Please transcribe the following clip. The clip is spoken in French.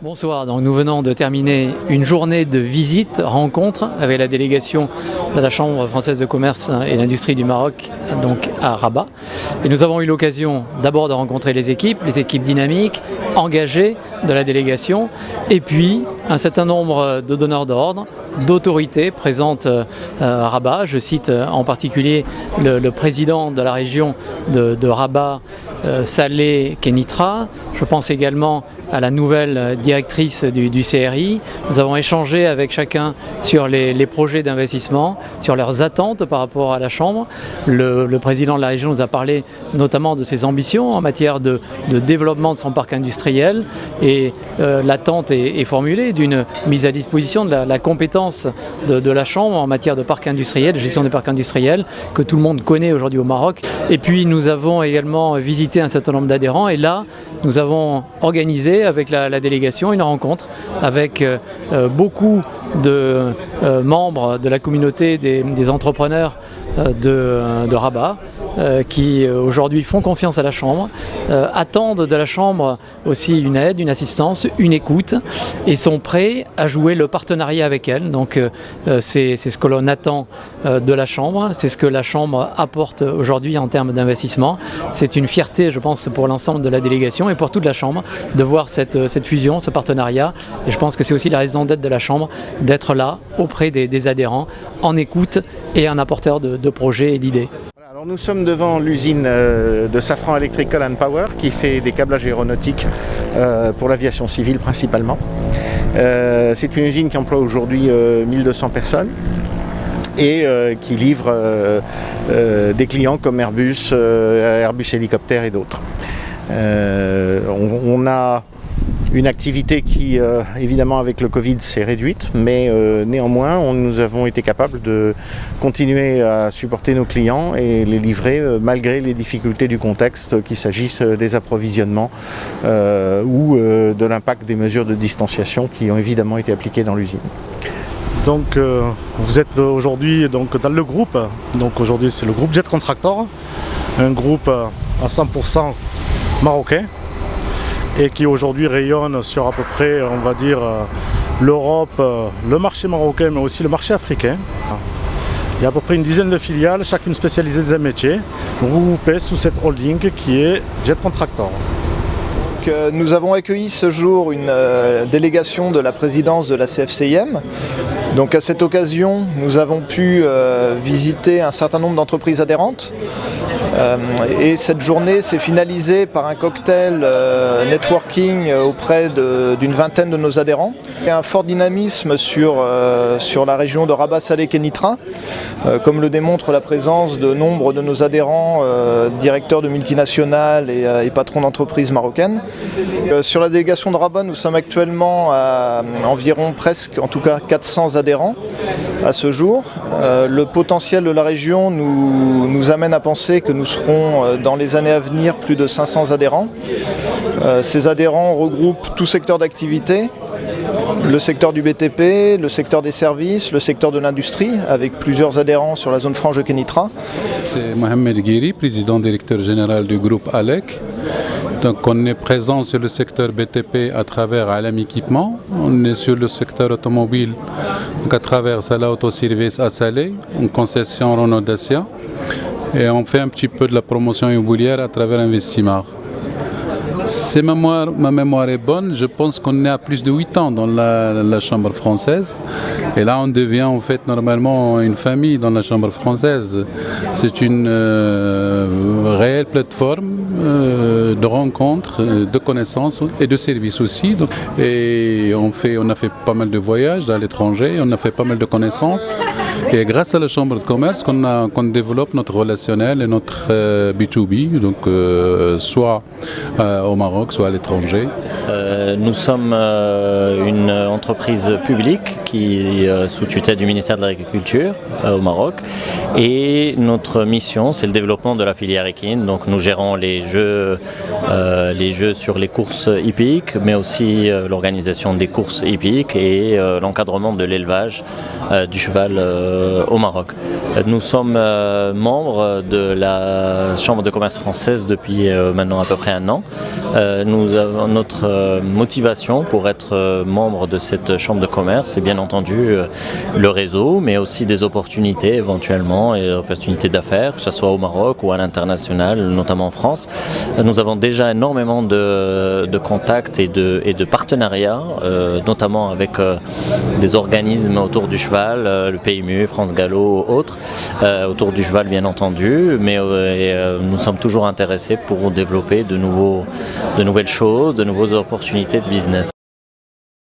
Bonsoir, donc nous venons de terminer une journée de visite, rencontre avec la délégation de la Chambre française de commerce et d'industrie du Maroc, donc à Rabat. Et nous avons eu l'occasion d'abord de rencontrer les équipes dynamiques, engagées de la délégation, et puis un certain nombre de donneurs d'ordre, d'autorités présentes à Rabat. Je cite en particulier le président de la région de Rabat, Saleh Kenitra. Je pense également à la nouvelle directrice du CRI. Nous avons échangé avec chacun sur les projets d'investissement, sur leurs attentes par rapport à la Chambre. Le président de la région nous a parlé notamment de ses ambitions en matière de développement de son parc industriel, et l'attente est formulée d'une mise à disposition de la compétence de la Chambre en matière de parc industriel, de gestion des parcs industriels, que tout le monde connaît aujourd'hui au Maroc. Et puis nous avons également visité un certain nombre d'adhérents, et là nous avons organisé avec la délégation une rencontre avec beaucoup de membres de la communauté des entrepreneurs de Rabat, qui aujourd'hui font confiance à la Chambre, attendent de la Chambre aussi une aide, une assistance, une écoute, et sont prêts à jouer le partenariat avec elle. Donc c'est ce que l'on attend de la Chambre, c'est ce que la Chambre apporte aujourd'hui en termes d'investissement. C'est une fierté, je pense, pour l'ensemble de la délégation et pour toute la Chambre de voir cette fusion, ce partenariat. Et je pense que c'est aussi la raison d'être de la Chambre, d'être là auprès des adhérents, en écoute et en apporteur de projets et d'idées. Alors nous sommes devant l'usine de Safran Electrical and Power qui fait des câblages aéronautiques pour l'aviation civile principalement. C'est une usine qui emploie aujourd'hui 1200 personnes et qui livre des clients comme Airbus, Airbus Hélicoptère et d'autres. On a une activité qui, évidemment, avec le Covid, s'est réduite, mais néanmoins, nous avons été capables de continuer à supporter nos clients et les livrer malgré les difficultés du contexte, qu'il s'agisse des approvisionnements ou de l'impact des mesures de distanciation qui ont évidemment été appliquées dans l'usine. Donc vous êtes aujourd'hui dans le groupe, donc aujourd'hui c'est le groupe Jet Contractor, un groupe à 100% marocain, et qui aujourd'hui rayonne sur à peu près, on va dire, l'Europe, le marché marocain, mais aussi le marché africain. Il y a à peu près une dizaine de filiales, chacune spécialisée dans un métier, regroupées sous cette holding qui est Jet Contractor. Nous avons accueilli ce jour une délégation de la présidence de la CFCIM. Donc à cette occasion, nous avons pu visiter un certain nombre d'entreprises adhérentes. Et cette journée s'est finalisée par un cocktail networking auprès d'une vingtaine de nos adhérents. Il y a un fort dynamisme sur la région de Rabat Saleh Kenitra, comme le démontre la présence de nombre de nos adhérents, directeurs de multinationales et patrons d'entreprises marocaines. Sur la délégation de Rabat, nous sommes actuellement à environ presque, en tout cas 400 adhérents à ce jour. Le potentiel de la région nous amène à penser que nous serons dans les années à venir plus de 500 adhérents. Ces adhérents regroupent tout secteur d'activité, le secteur du BTP, le secteur des services, le secteur de l'industrie, avec plusieurs adhérents sur la zone franche de Kenitra. C'est Mohamed Guiri, président directeur général du groupe ALEC. Donc on est présent sur le secteur BTP à travers Alam Équipement, on est sur le secteur automobile donc à travers Salah Auto Service à Saleh, une concession Renault Dacia, et on fait un petit peu de la promotion immobilière à travers Investimar. Ma mémoire est bonne, je pense qu'on est à plus de 8 ans dans la Chambre française. Et là, on devient en fait normalement une famille dans la Chambre française. C'est une réelle plateforme de rencontres, de connaissances et de services aussi. Et on a fait pas mal de voyages à l'étranger, on a fait pas mal de connaissances. Et grâce à la Chambre de commerce qu'on développe notre relationnel et notre B2B, donc soit au Maroc, soit à l'étranger. Nous sommes une entreprise publique qui sous tutelle du ministère de l'Agriculture au Maroc, et notre mission c'est le développement de la filière équine. Donc nous gérons les jeux sur les courses hippiques, mais aussi l'organisation des courses hippiques et l'encadrement de l'élevage du cheval au Maroc. Nous sommes membres de la Chambre de commerce française depuis maintenant à peu près un an. Nous avons notre motivation pour être membre de cette Chambre de commerce, c'est bien entendu le réseau, mais aussi des opportunités éventuellement, et des opportunités d'affaires, que ce soit au Maroc ou à l'international, notamment en France. Nous avons déjà énormément de contacts et de partenariats, notamment avec des organismes autour du cheval, le PMU, France Gallo, autres, autour du cheval bien entendu, mais nous sommes toujours intéressés pour développer de nouvelles choses, de nouvelles opportunités de business.